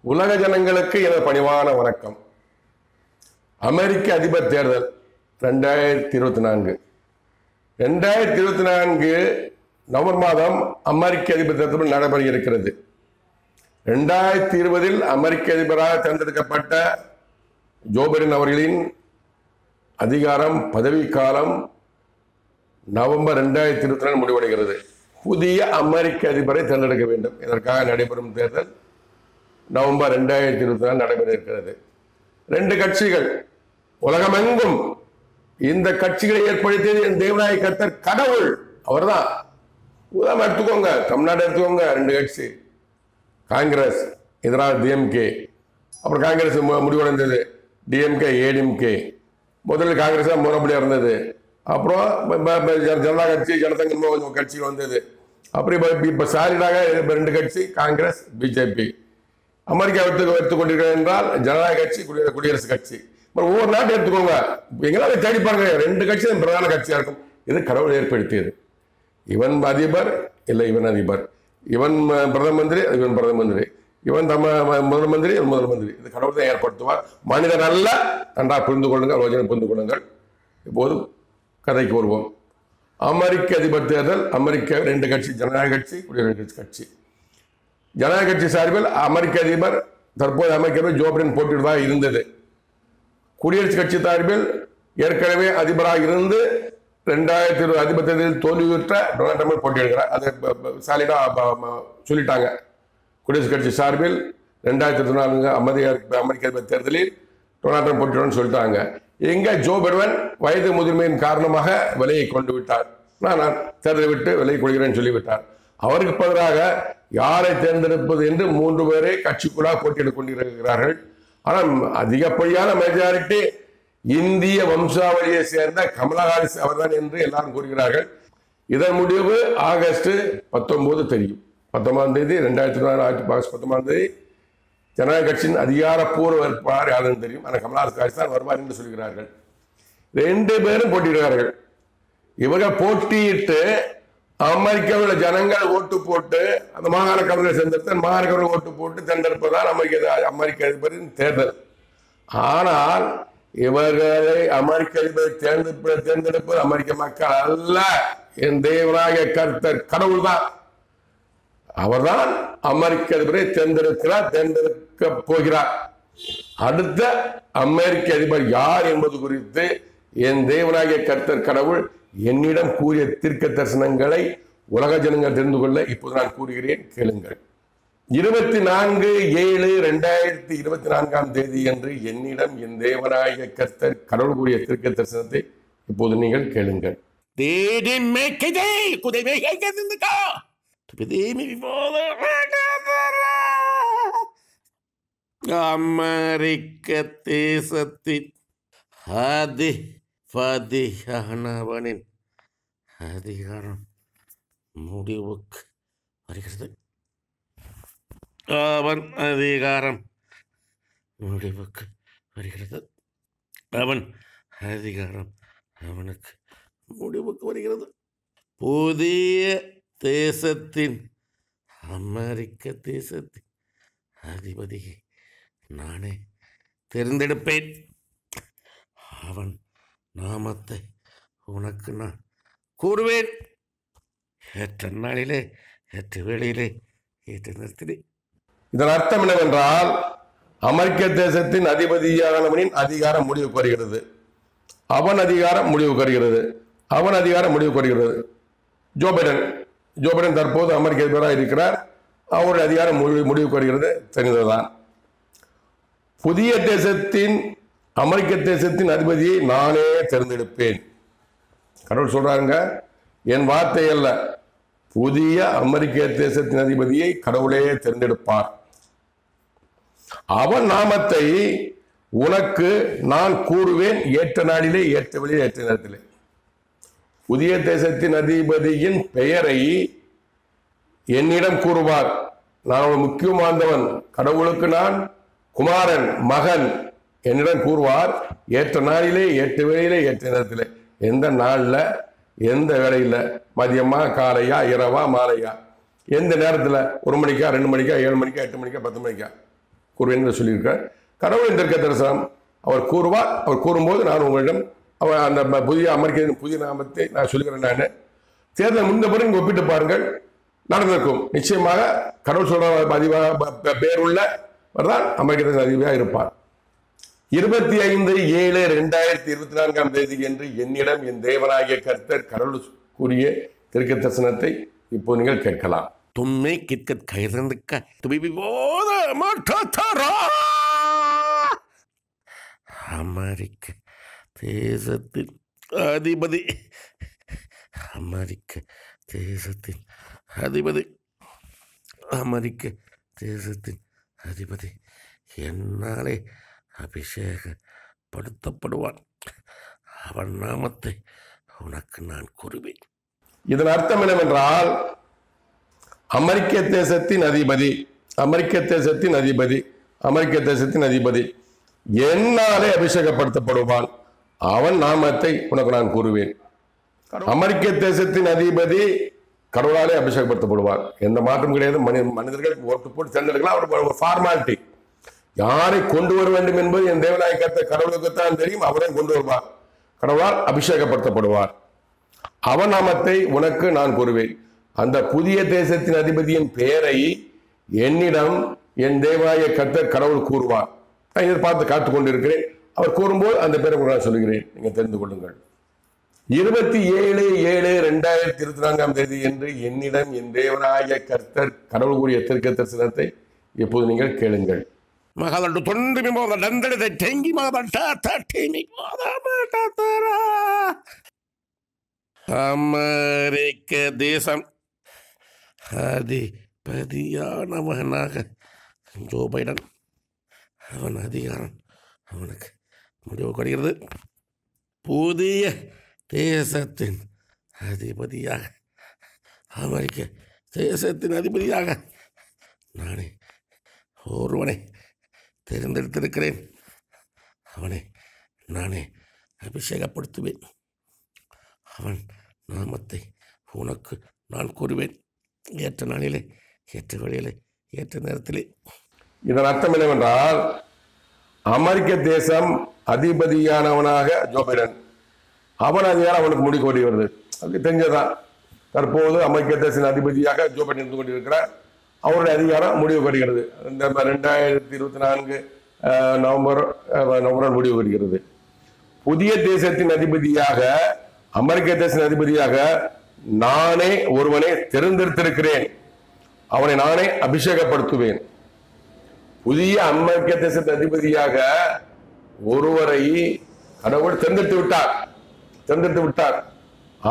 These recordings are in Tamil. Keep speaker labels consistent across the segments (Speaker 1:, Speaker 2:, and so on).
Speaker 1: உலக ஜனங்களுக்கு எனது பணிவான வணக்கம். அமெரிக்க அதிபர் தேர்தல் 2024 நவம்பர் மாதம் அமெரிக்க அதிபர் தேர்தல் நடைபெற இருக்கிறது. 2020 அமெரிக்க அதிபராக தேர்ந்தெடுக்கப்பட்ட ஜோ பைடன் அவர்களின் அதிகாரம் பதவி காலம் நவம்பர் 2024 முடிவடைகிறது. புதிய அமெரிக்க அதிபரை தேர்ந்தெடுக்க வேண்டும். இதற்காக நடைபெறும் தேர்தல் நவம்பர் 2024 நடைபெற இருக்கிறது. 2 கட்சிகள் உலகமெங்கும் இந்த கட்சிகளை ஏற்படுத்தியது என் தேவனாய கர்த்தர் கடவுள் அவர்தான். உதாரணம் எடுத்துக்கோங்க, தமிழ்நாடு எடுத்துக்கோங்க. 2 கட்சி, காங்கிரஸ் எதிராக டிஎம்கே, அப்புறம் காங்கிரஸ் முடிவடைந்தது டிஎம்கே ஏடிஎம்கே. முதலில் காங்கிரஸ் தான் முறைப்படியாக இருந்தது. அப்புறம் ஜனதா கட்சி ஜனசங்கம் கொஞ்சம் கட்சிகள் வந்தது. அப்புறம் இப்போ சாலிடாக 2 கட்சி, காங்கிரஸ் பிஜேபி. அமெரிக்கா எடுத்துக்கொண்டிருக்கிறது என்றால் ஜனநாயக கட்சி, குடியரசுக் கட்சி. ஒவ்வொரு நாட்டை எடுத்துக்கோங்க, எங்களால் தேடி பாருங்க, 2 கட்சி பிரதான கட்சியா இருக்கும். இது கடவுள் ஏற்படுத்தியது. இவன் அதிபர் இல்லை இவன் அதிபர், இவன் பிரதம மந்திரி இவன் பிரதம மந்திரி, இவன் முதல் மந்திரி முதல் மந்திரி. இது கடவுள் தான் ஏற்படுத்துவார். மனிதன் அல்ல. நன்றாக புரிந்து கொள்ளுங்கள், யோஜனை புரிந்து கொள்ளுங்கள். இப்போது கதைக்கு வருவோம். அமெரிக்க அதிபர் தேர்தல். அமெரிக்க 2 கட்சி, ஜனநாயக கட்சி, குடியரசுக் கட்சி. ஜனநாயக கட்சி சார்பில் அமெரிக்க அதிபர் தற்போது அமெரிக்க அதிபர் ஜோ பைடன் போட்டியிடுவதாக இருந்தது. குடியரசுக் கட்சி சார்பில் ஏற்கனவே அதிபராக இருந்து 2020 அதிபர் தேர்தலில் தோல்வியுற்ற டொனால்ட் ட்ரம்ப் போட்டியிடுகிறார். அதை சாலிடா சொல்லிட்டாங்க. குடியரசுக் கட்சி சார்பில் 2024 அமெரிக்க அதிபர் தேர்தலில் டொனால்ட் ட்ரம்ப் போட்டியிடுன்னு சொல்லிட்டாங்க. எங்க ஜோ பைடன் வயது முதிர்மையின் காரணமாக விலையை கொண்டு விட்டார். நான் தேர்தலை விட்டு விலையை கொள்கிறேன் சொல்லிவிட்டார். அவருக்கு பதிலாக யாரை தேர்ந்தெடுப்பது என்று 3 பேரை கட்சிக்குள்ளாக போட்டியிட்டுக் கொண்டிருக்கிறார்கள். ஆனால் அதிகப்படியான மெஜாரிட்டி இந்திய வம்சாவளியை சேர்ந்த கமலா ஹாரிஸ் அவர்தான் என்று எல்லாரும் கூறுகிறார்கள். இதன் முடிவு ஆகஸ்ட் 19 தெரியும். 19ஆம் தேதி 2024 ஆகஸ்ட் 19ஆம் தேதி ஜனநாயக கட்சியின் அதிகாரப்பூர்வ வேட்பாளர் யாருன்னு தெரியும். ஆனால் கமலா ஹாரிஸ் தான் வருவார் என்று சொல்கிறார்கள். 2 பேரும் போட்டியிடுகிறார்கள். இவர்கள் போட்டியிட்டு அமெரிக்காவில் ஜனங்கள் ஓட்டு போட்டு அந்த மாகாண கவர்னர் சேர்ந்தெடுத்து மாகாண கவர்னர் ஓட்டு போட்டு தேர்ந்தெடுப்பதுதான் அமெரிக்க அதிபரின் தேர்தல். ஆனால் இவர்களை அமெரிக்க அதிபரை தேர்ந்தெடுப்பது அமெரிக்க மக்கள் அல்ல, என் தேவனாகிய கர்த்தர் கடவுள் தான். அவர்தான் அமெரிக்க அதிபரை தேர்ந்தெடுக்க போகிறார். அடுத்த அமெரிக்க அதிபர் யார் என்பது குறித்து என் தேவனாகிய கர்த்தர் கடவுள் என்னிடம் கூறிய தீர்க்க தரிசனங்களை உலக ஜனங்கள் தெரிந்து கொள்ள இப்போது நான் கூறுகிறேன், கேளுங்கள். 24/7/2024 தேதி என்று என்னிடம் என் தேவனாகிய கர்த்தர் கடவுள் கூறிய தீர்க்க தரிசனத்தை இப்போது நீங்கள் கேளுங்கள்.
Speaker 2: அமெரிக்க தேசத்தின் பதியானவனின் அதிகாரம் முடிவுக்கு வருகிறது. அவன் அதிகாரம் முடிவுக்கு வருகிறது. அவன் அதிகாரம் அவனுக்கு முடிவுக்கு வருகிறது. புதிய தேசத்தின் அமெரிக்க தேசத்தின் அதிபதியை நானே தேர்ந்தெடுப்பேன். அவன் நாமத்தை உனக்கு நான் கூறுவேன். ஏற்ற நாளிலே, ஏற்ற வேளையிலே, ஏற்ற நேரத்திலே.
Speaker 1: இதன் அர்த்தம் என்னவென்றால், அமெரிக்க தேசத்தின் அதிபதியானவனின் அதிகாரம் முடிவுக்கு வருகிறது. அவன் அதிகாரம் முடிவுக்கு வருகிறது. அவன் அதிகாரம் முடிவுக்கு வருகிறது. ஜோ பைடன் தற்போது அமெரிக்க அதிபராக இருக்கிறார். அவருடைய அதிகாரம் முடிவுக்கு வருகிறது, தெரிந்ததுதான். புதிய தேசத்தின் அமெரிக்க தேசத்தின் அதிபதியை நானே தேர்ந்தெடுப்பேன். கடவுள் சொல்றாங்க, என் வார்த்தை அல்ல. புதிய அமெரிக்க தேசத்தின் அதிபதியை கடவுளே தேர்ந்தெடுப்பார். அவன் நாமத்தை உனக்கு நான் கூறுவேன், ஏற்ற நாளிலே, ஏற்ற வழியிலே, ஏற்ற நேரத்திலே. புதிய தேசத்தின் அதிபதியின் பெயரை என்னிடம் கூறுவார். நான் முக்கியமானவன், கடவுளுக்கு நான் குமாரன், மகன். என்னிடம் கூறுவார், ஏற்ற நாளிலே, ஏற்ற வேளையிலே, ஏற்ற நேரத்திலே. எந்த நாளில், எந்த வேளையில், மதியமா, காலையா, இரவா, மாலையா, எந்த நேரத்தில், 1 மணிக்கா, 2 மணிக்கா, 7 மணிக்கா, 8 மணிக்கா, 10 மணிக்கா கூறுவேன் என்று சொல்லியிருக்கார். கடவுளின் தீர்க்க தரிசனம் அவர் கூறுவார். அவர் கூறும்போது நான் உங்களிடம் அவர் அந்த புதிய அமெரிக்க புதிய நாமத்தை நான் சொல்கிறேன். நான் தேர்தல் முடிந்த பிறகு இங்கே ஒப்பிட்டு பாருங்கள், நடந்திருக்கும். நிச்சயமாக கடவுள் சொல்ற அதிபராக பேர் உள்ளவர் தான் அமெரிக்க தேச அதிபராக இருப்பார். 25/7/2024 என்று என்னிடம் என் தேவனாகிய கர்த்தர் கடவுள் கூறிய தீர்க்க தரிசனத்தை இப்போ நீங்கள் கேட்கலாம்.
Speaker 2: தும்மை கேட்க கைதந்துக்க துபி போத மாட்டாரா அமெரிக்க தேசத்தின் அதிபதி, அமெரிக்க தேசத்தின் அதிபதி, அமெரிக்க தேசத்தின் அதிபதி என்னாலே அபிஷேகப்படுத்தப்படுவான். அவன் நாமத்தை உனக்கு நான் கூறுவேன்.
Speaker 1: இதன் அர்த்தம் என்னவென்றால், அமெரிக்க தேசத்தின் அதிபதி, அமெரிக்க தேசத்தின் அதிபதி, அமெரிக்க தேசத்தின் அதிபதி என்னாலே அபிஷேகப்படுத்தப்படுவான். அவன் நாமத்தை உனக்கு நான் கூறுவேன். அமெரிக்க தேசத்தின் அதிபதி கடவுளாலே அபிஷேகப்படுத்தப்படுவார். எந்த மாற்றம் கிடையாது. மனிதர்கள் ஓட்டு போட்டு தேர்ந்தெடுக்கலாம். ஒரு ஃபார்மாலிட்டி. யாரை கொண்டு வர வேண்டும் என்பது என் தேவனாய கர்த்தர் கடவுளுக்குத்தான் தெரியும். அவரை கொண்டு வருவார். கடவுளால் அபிஷேகப்படுத்தப்படுவார். அவன் நாமத்தை உனக்கு நான் கூறுவேன். அந்த புதிய தேசத்தின் அதிபதியின் பெயரை என்னிடம் என் தேவனாய கர்த்தர் கடவுள் கூறுவார். நான் இதை பார்த்து காத்துக் கொண்டிருக்கிறேன். அவர் கூறும்போது அந்த பேரை நான் சொல்லுகிறேன். நீங்கள் தெரிந்து கொள்ளுங்கள். 27/7/2024 என்று என்னிடம் என் தேவனாய கர்த்தர் கடவுள் கூறிய தீர்க்க தரிசனத்தை இப்போது நீங்கள் கேளுங்கள்.
Speaker 2: மகாதண்டு தொண்டு மிமோத நந்தடத்தை டெங்கி மாதட்டா தட்டிமி மாதமாட்டா அமெரிக்க தேசம் அதிபதியானவனாக ஜோ பைடன், அவன் அதிகாரம் அவனுக்கு முடிவு கொடுக்கிறது. புதிய தேசத்தின் அதிபதியாக, அமெரிக்க தேசத்தின் அதிபதியாக நானே ஒருவனை தேர்ந்தெடுத்திருக்கிறேன். அவனை நானே அபிஷேகப்படுத்துவேன். அவன் நாமத்தை உனக்கு நான் கூறுவேன். ஏற்ற நாளிலே, ஏற்ற வழியிலே, ஏற்ற நேரத்திலே.
Speaker 1: இதன் அர்த்தம் என்னவென்றால், அமெரிக்க தேசம் அதிபதியானவனாக ஜோ பைடன், அவன் அதிகாரம் அவனுக்கு முடிவு வருகிறது. அது தெரிஞ்சதான். தற்போது அமெரிக்க தேசத்தின் அதிபதியாக ஜோ பைடன் இருந்து கொண்டிருக்கிறார். அவருடைய அதிகாரம் முடிவு வருகிறது. இந்த 2024 நவம்பர் முடிவு வருகிறது. புதிய தேசத்தின் அதிபதியாக, அமெரிக்க தேசத்தின் அதிபதியாக நானே ஒருவனை தேர்ந்தெடுத்திருக்கிறேன். அவனை நானே அபிஷேகப்படுத்துவேன். புதிய அமெரிக்க தேசத்தின் அதிபதியாக ஒருவரை கடவுள் தேர்ந்தெடுத்து விட்டார்.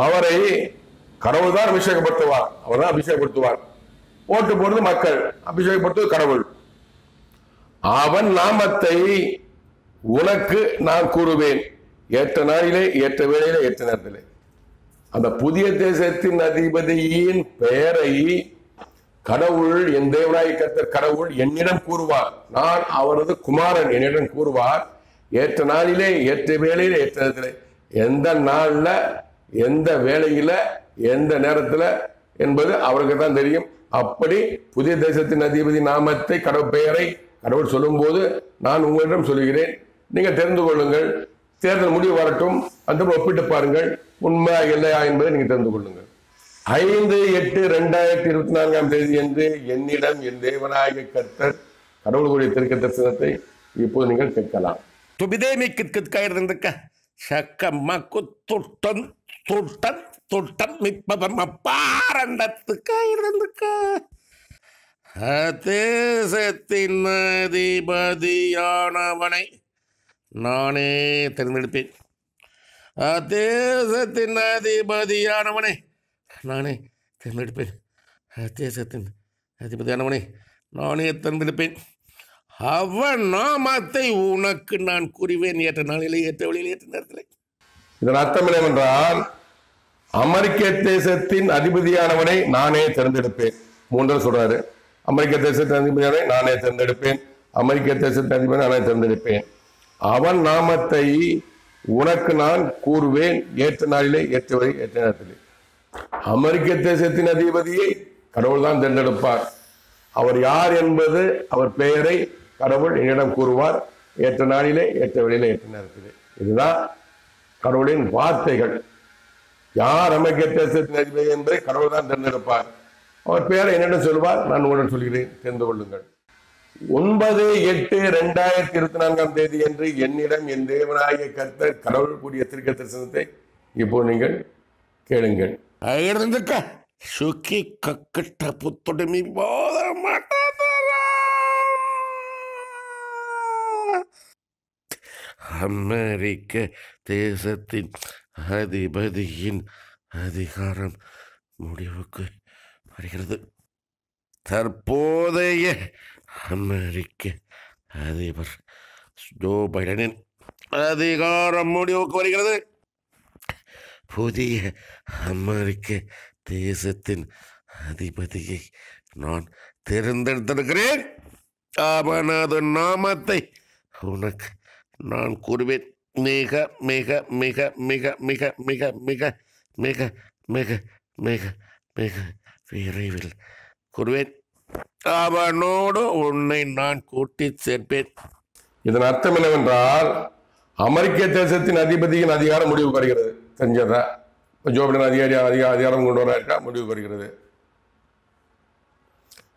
Speaker 1: அவரை கடவுள் தான் அபிஷேகப்படுத்துவார். அவர் தான் அபிஷேகப்படுத்துவார். ஓட்டு போடுறது மக்கள், அபிஷேகப்படுத்துவது கடவுள். அவன் நாமத்தை உனக்கு நான் கூறுவேன். ஏற்ற நாளிலே, ஏற்ற வேளையிலே, ஏற்ற நேரத்திலே. அந்த புதிய தேசத்தின் அதிபதியின் பெயரை கடவுள், என் தேவனாய கர்த்தர் கடவுள் என்னிடம் கூறுவார். நான் அவரது குமாரன், என்னிடம் கூறுவார். ஏற்ற நாளிலே, ஏற்ற வேளையிலே, ஏற்ற நேரத்திலே. எந்த நாள்ல, எந்த வேளையில, எந்த நேரத்துல என்பது அவருக்கு தான் தெரியும். அப்படி புதிய தேசத்தின் அதிபதி நாமத்தை, கடவுள் பெயரை கடவுள் சொல்லும் போது நான் உங்களிடம் சொல்லுகிறேன். நீங்கள் தெரிந்து கொள்ளுங்கள். தேர்தல் முடிவு வரட்டும், அந்த ஒப்பிட்டு பாருங்கள், உண்மையா இல்லையா என்பதை நீங்கள் தெரிந்து கொள்ளுங்கள். 5/8/2024 என்று என்னிடம் என் தேவனாய கர்த்தர் கடவுள் கூறிய தீர்க்க தரிசனத்தை இப்போது நீங்கள் கேட்கலாம்.
Speaker 2: துபிதேமி கிட்கிட்காயிருந்துக்க சக்கம்மக்கு துட்டன் துட்டன் துட்டன் மிப்பதம் அப்பாரண்டத்துக்காயிருந்துக்க தேசத்தின் அதிபதியானவனை நானே தேர்ந்தெடுப்பேன். தேசத்தின் அதிபதியானவனை நானே தேர்ந்தெடுப்பேன். தேசத்தின் அதிபதியானவனை நானே தேர்ந்தெடுப்பேன். அவன் நாமத்தை உனக்கு நான் கூறுவேன். ஏற்ற நாளிலே, ஏற்ற வழியிலே, ஏற்ற நேரத்திலே.
Speaker 1: இதன் அர்த்தம் என்னவென்றால், அமெரிக்க தேசத்தின் அதிபதியானவனை நானே தேர்ந்தெடுப்பேன். 3 சொல்றாரு. அமெரிக்க தேசத்தின் அதிபதியானவனை நானே தேர்ந்தெடுப்பேன். அமெரிக்க தேசத்தின் அதிபதி நானே தேர்ந்தெடுப்பேன். அவன் நாமத்தை உனக்கு நான் கூறுவேன். ஏற்ற நாளிலே, ஏற்ற வழி, ஏற்ற நேரத்திலே. அமெரிக்க தேசத்தின் அதிபதியை கடவுள் தான் தேர்ந்தெடுப்பார். அவர் யார் என்பது, அவர் பெயரை கடவுள் என்னிடம் கூறுவார், ஏற்ற நாளிலே ஏற்ற வழியிலே ஏற்ற நேரத்திலே. இதுதான் கடவுளின் வார்த்தைகள். யார் அமெரிக்க தேசத்தின் அதிபதி என்பதை கடவுள் தான் தேர்ந்தெடுப்பார். அவர் பேரை என்னிடம் சொல்வார், நான் உங்களிடம் சொல்கிறேன், தெரிந்து கொள்ளுங்கள். 9/8/2024 என்று என்னிடம் என் தேவனாகிய கர்த்தர் கடவுள் கூடிய தீர்க்க தரிசனத்தை இப்போ நீங்கள் கேளுங்கள்.
Speaker 2: சுக்கி கக்கட்ட புத்தொடுமி போத மாட்டாதரா. அமெரிக்க தேசத்தின் அதிபதியின் அதிகாரம் முடிவுக்கு வருகிறது. தற்போதைய அமெரிக்க அதிபர் ஜோ பைடனின் அதிகாரம் முடிவுக்கு வருகிறது. புதிய அமெரிக்க தேசத்தின் அதிபதியை நான் தேர்ந்தெடுத்திருக்கிறேன். அவனது நாமத்தை உனக்கு நான் கூறுவேன். மிக மிக மிக மிக மிக மிக மிக மிக மிக மிக மிக விரைவில் கூறுவேன். அவனோடு உன்னை நான் கூட்டி சேர்ப்பேன்.
Speaker 1: இதன் அர்த்தம் என்னவென்றால், அமெரிக்க தேசத்தின் அதிபதியின் அதிகாரம் முடிவுக்கு வருகிறது. தெரிஞ்சதா? ஜோ பைடன் அதிகாரம் கொண்டு வர முடிவுக்கு வருகிறது.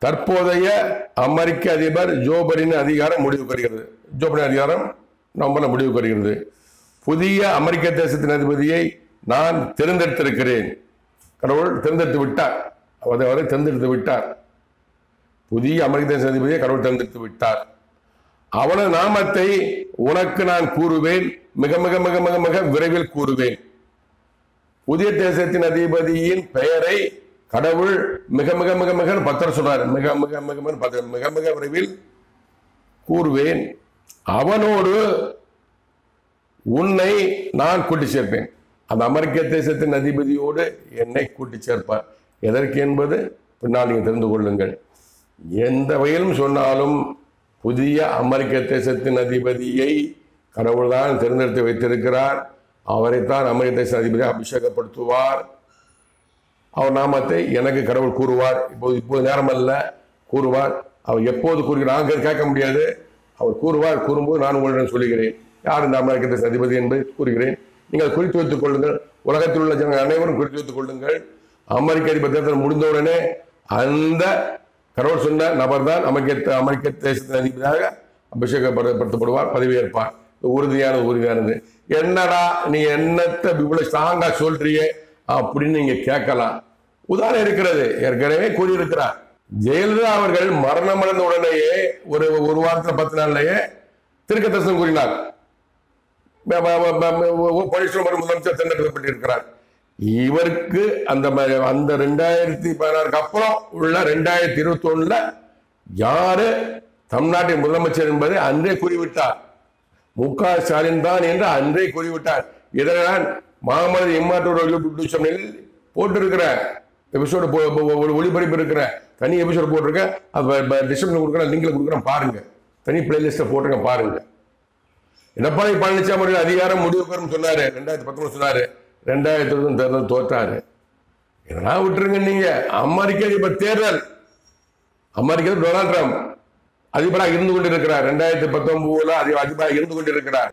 Speaker 1: தற்போதைய அமெரிக்க அதிபர் ஜோ பைடன் அதிகாரம் முடிவுக்கு வருகிறது. ஜோ பைடன் அதிகாரம் நவம்பர்ல முடிவுக்கு வருகிறது. புதிய அமெரிக்க தேசத்தின் அதிபதியை நான் தேர்ந்தெடுத்திருக்கிறேன். கடவுள் தேர்ந்தெடுத்து விட்டார். அவரை தேர்ந்தெடுத்து விட்டார். புதிய அமெரிக்க தேச அதிபதியை கடவுள் தேர்ந்தெடுத்து விட்டார். அவனது நாமத்தை உனக்கு நான் கூறுவேன். மிக மிக மிக மிக மிக விரைவில் கூறுவேன். புதிய தேசத்தின் அதிபதியின் பெயரை கடவுள் மிக மிக மிக மிக பத்திரம் சொல்றாரு. மிக மிக மிக மிக மிக விரைவில் கூறுவேன். அவனோடு உன்னை நான் கூட்டி சேர்ப்பேன். அந்த அமெரிக்க தேசத்தின் அதிபதியோடு என்னை கூட்டி சேர்ப்பார். எதற்கு என்பது பின்னால் நீங்கள் தெரிந்து கொள்ளுங்கள். எந்த வகையிலும் சொன்னாலும் புதிய அமெரிக்க தேசத்தின் அதிபதியை கடவுள் தான் தேர்ந்தெடுத்து வைத்திருக்கிறார். அவரைத்தான் அமெரிக்க தேச அதிபதியை அபிஷேகப்படுத்துவார். அவர் நாமத்தை எனக்கு கடவுள் கூறுவார். இப்போது நேரம் அல்ல, கூறுவார். அவர் எப்போது கூறுகிறார் நாங்கள் கேட்க முடியாது. அவர் கூறுவார். கூறும்போது நான் உங்களிடம் சொல்லுகிறேன் யார் இந்த அமெரிக்க தேச அதிபதி என்பதை கூறுகிறேன். நீங்கள் குறித்து வைத்துக் கொள்ளுங்கள். உலகத்தில் உள்ள ஜனங்கள் அனைவரும் குறித்து வைத்துக் கொள்ளுங்கள். அமெரிக்க அதிபர் தேர்தல் முடிந்தவுடனே அந்த கடவுள் சொன்ன நபர் தான் அமெரிக்க தேசத்தின் அதிபதியாக அபிஷேகப்படுத்தப்படுவார், பதவியேற்பார். உறுதியானது. என்னடா நீ என்னத்தை இவ்வளவு ஸ்ட்ராங்கா சொல்றியே அப்படின்னு நீங்க கேட்கலாம். உதாரணம் இருக்கிறது, ஏற்கனவே கூறியிருக்கிறார். ஜெயலலிதா அவர்கள் மரணம் அடைந்த உடனேயே ஒரு வாரத்தில் 10 நாள்லயே தீர்க்க தரிசனம் கூறினார். முதலமைச்சர் தேர்ந்தெடுக்கப்பட்டிருக்கிறார். இவருக்கு அந்த 2016 அப்புறம் உள்ள 2021 யாரு தமிழ்நாட்டின் முதலமைச்சர் என்பதை அன்றே கூறிவிட்டார். மு.க. ஸ்டாலின் தான் என்று அன்றே கூறிவிட்டார். இதனால் மாமது இம்மாற்றோடு போட்டிருக்கிற எபிசோடு ஒளிபரப்பு இருக்கிற தனி எபிசோடு போட்டிருக்கேன். டிஸ்கிரிப்ஷன் கொடுக்குறேன், லிங்க்ல கொடுக்குறேன், பாருங்க. தனி பிளேலிஸ்ட போட்டிருக்கேன், பாருங்க. எடப்பாடி பழனிசாமி அதிகாரம் முடிவுக்கு வரும் சொன்னாரு. 2019 சொன்னாரு. 2020 தேர்தல் தோற்றாரு. இதெல்லாம் விட்டுருங்க. நீங்க அமெரிக்க அதிபர் தேர்தல், அமெரிக்க டொனால்ட் ட்ரம்ப் அதிபராக இருந்து கொண்டிருக்கிறார். 2019 அதிபராக இருந்து கொண்டிருக்கிறார்.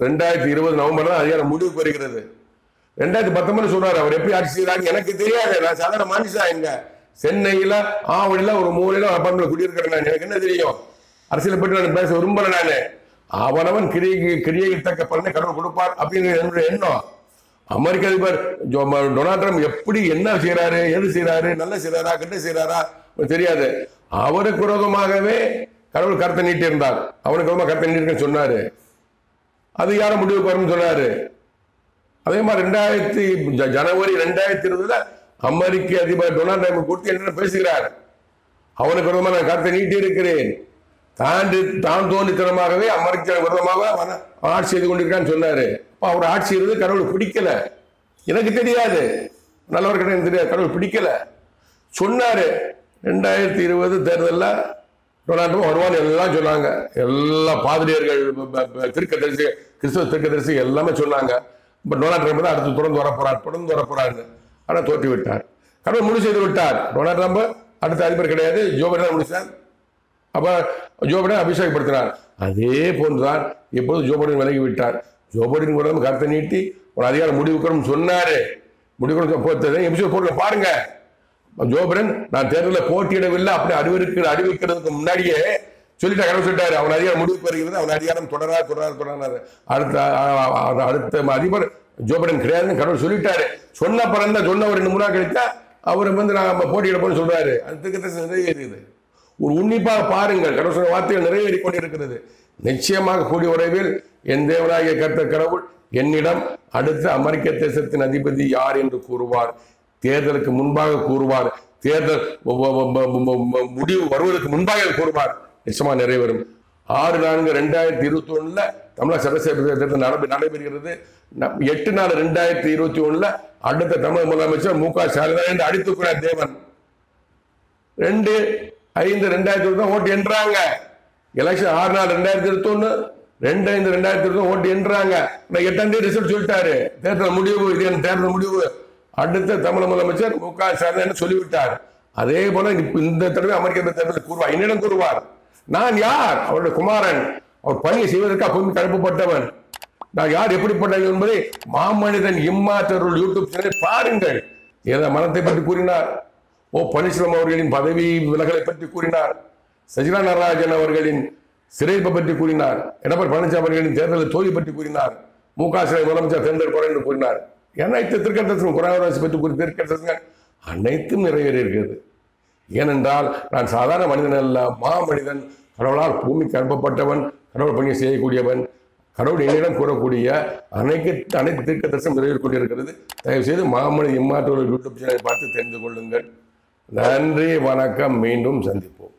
Speaker 1: 2020 நவம்பர் தான் அதிகாரம் முடிவுக்கு வருகிறது. 2019 சொல்றாரு. அவர் எப்படி ஆட்சி செய்யறாங்க எனக்கு தெரியாது. நான் சாதாரண மனுஷா. இங்க சென்னையில ஆவடியில ஒரு மூலையில அப்பார்ட்மெண்ட்ல குடியிருக்கிறேன். எனக்கு என்ன தெரியும்? அரசியலை பற்றி நான் பேச விரும்பல. நானு அவனவன் கிரியை தக்க பலனை கடவுள் கொடுப்பார் அப்படின்னு என்னுடைய எண்ணம். அமெரிக்க அதிபர் டொனால்ட் ட்ரம்ப் எப்படி என்ன செய்யறாரு, எது செய்யறாரு, நல்ல செய்யறாரா கெட்ட செய்யறாரா தெரியாது. அவருக்கு விரோதமாகவே கடவுள் கருத்தை நீட்டி இருந்தார். அவனுக்கு விரோதமாக கருத்தை நீட்டி சொன்னாரு. அதிகாரம் முடிவுக்கு வரும்னு சொன்னாரு. அதே மாதிரி ஜனவரி 2020 அமெரிக்க அதிபர் டொனால்ட் ட்ரம்ப் கொடுத்து என்ன பேசுகிறார். அவனுக்கு விரோதமாக நான் கருத்தை நீட்டி இருக்கிறேன். தான் தோன்றித்தனமாகவே அமெரிக்க விரோதமாக ஆட்சி செய்து கொண்டிருக்கான்னு சொன்னாரு. அவர் ஆட்சி செய்வது கடவுள் பிடிக்கல. எனக்கு தெரியாது, நல்லவர் கிடையாது தெரியாது, கடவுள் பிடிக்கல சொன்னாரு. 2020 தேர்தலில் டொனால்ட் ட்ரம்ப் வருவான்னு எல்லாம் சொன்னாங்க. எல்லா பாதிரியர்கள், கிறிஸ்தவ தீர்க்கதரிசி எல்லாமே சொன்னாங்க. பட் டொனால்ட் ட்ரம்ப் தான் அடுத்து தொடர்ந்து வரப்போறாரு. ஆனா தோற்று விட்டார். கடவுள் முடிவு செய்து விட்டார். டொனால்ட் ட்ரம்ப் அடுத்த அதிபர் கிடையாது, ஜோ பைடன் முடிச்சார். அப்ப ஜோ பைடன் அபிஷேகப்படுத்தினார். அதே போன்றுதான் இப்போது ஜோ பைடன் விலகி விட்டார். ஜோ பைடன் கூட கருத்தை நீட்டி ஒரு அதிகாரம் முடிவுக்கணும் சொன்னாரு. முடிவு பாருங்க, ஜோ பைடன் நான் தேர்தலில் போட்டியிடவில்லை அப்படி அறிவிக்கிறதுக்கு முன்னாடியே சொல்லிட்டாரு, கடவுள் சொல்லிட்டாரு அவன் அதிகாரம் முடிவுக்கு வருகிறது, அவன் அதிகாரம் தொடராது. அடுத்த அதிபர் ஜோ பைடன் கிடையாதுன்னு கடவுள் சொல்லிட்டாரு. சொன்ன பிறந்த சொன்ன ஒரு 2 மூணா கழித்தா அவர் நான் போட்டியிட போன்னு சொல்றாரு. அது திட்டத்தை நிறைவேறியது. ஒரு உன்னிப்பாக பாருங்கள், கடவுள் சொன்ன வார்த்தைகள் நிறைவேறி கொண்டிருக்கிறது. நிச்சயமாக கூடிய உறவில் என் தேவனாகிய கர்த்தர் கடவுள் என்னிடம் அடுத்த அமெரிக்க தேசத்தின் அதிபதி யார் என்று கூறுவார். தேர்தலுக்கு முன்பாக கூறுவார். தேர்தல் முடிவு வருவதற்கு முன்பாக கூறுவார். நிச்சயமா நிறைவேறும். 6/4/2021 தமிழக சட்டசபை தேர்தல் நடைபெறுகிறது. 8/4/2021 அடுத்த தமிழக முதலமைச்சர் மு க ஸ்டாலின் என்று அடித்துக்கிறார் தேவன். 2/5/2021 ஓட்டு என்றாங்க. எலெக்ஷன் 6/4/2021, 2/5/2021 ஓட்டு என்றாங்க. 8ஆம் தேதி ரிசல்ட் சொல்லிட்டாரு. தேர்தல் முடிவு, இது தேர்தல் முடிவு. அடுத்த தமிழக முதலமைச்சர் மு க ஸ்டாலின் சொல்லிவிட்டார். அதே போல இந்த தடவை அமெரிக்க தேர்தல் கூறுவார். என்னிடம் கூறுவார், நான் யார், அவருடைய குமாரன், அவர் பணியை செய்வதற்காக பூமிக்கு அனுப்பப்பட்டவன், நான் யார் எப்படிப்பட்டவன் என்பதை மாமனிதன் இம்மாற்றருள் யூடியூப் சேனல் பாருங்கள். ஏதோ மனத்தை பற்றி கூறினார். பன்னீர்செல்வம் அவர்களின் பதவி விலகலை பற்றி கூறினார். சஜிலா நடராஜன் அவர்களின் சிறைப்பை பற்றி கூறினார். எடப்பாடி பழனிசாமி அவர்களின் தேர்தல் தோல்வி பற்றி கூறினார். மு க ஸ்டாலின் முதலமைச்சர் தேர்ந்தெடுப்பார் என்று கூறினார். அனைத்து திருக்கட்டரசும் குரானராசி பற்றி கூறி திருக்கட்டரசுகள் அனைத்தும் நிறைவேறி இருக்கிறது. ஏனென்றால் நான் சாதாரண மனிதன் அல்ல, மாமனிதன், கடவுளால் பூமிக்கு அனுப்பப்பட்டவன், கடவுள் பணியை செய்யக்கூடியவன். கடவுள் என்னிடம் கூறக்கூடிய அனைத்து திருக்க தரிசனம் நிறைவேறி கொண்டிருக்கிறது. தயவு செய்து மாமனித இம்மாற்றோட யூடியூப் சேனலை பார்த்து தெரிந்து கொள்ளுங்கள். நன்றி, வணக்கம். மீண்டும் சந்திப்போம்.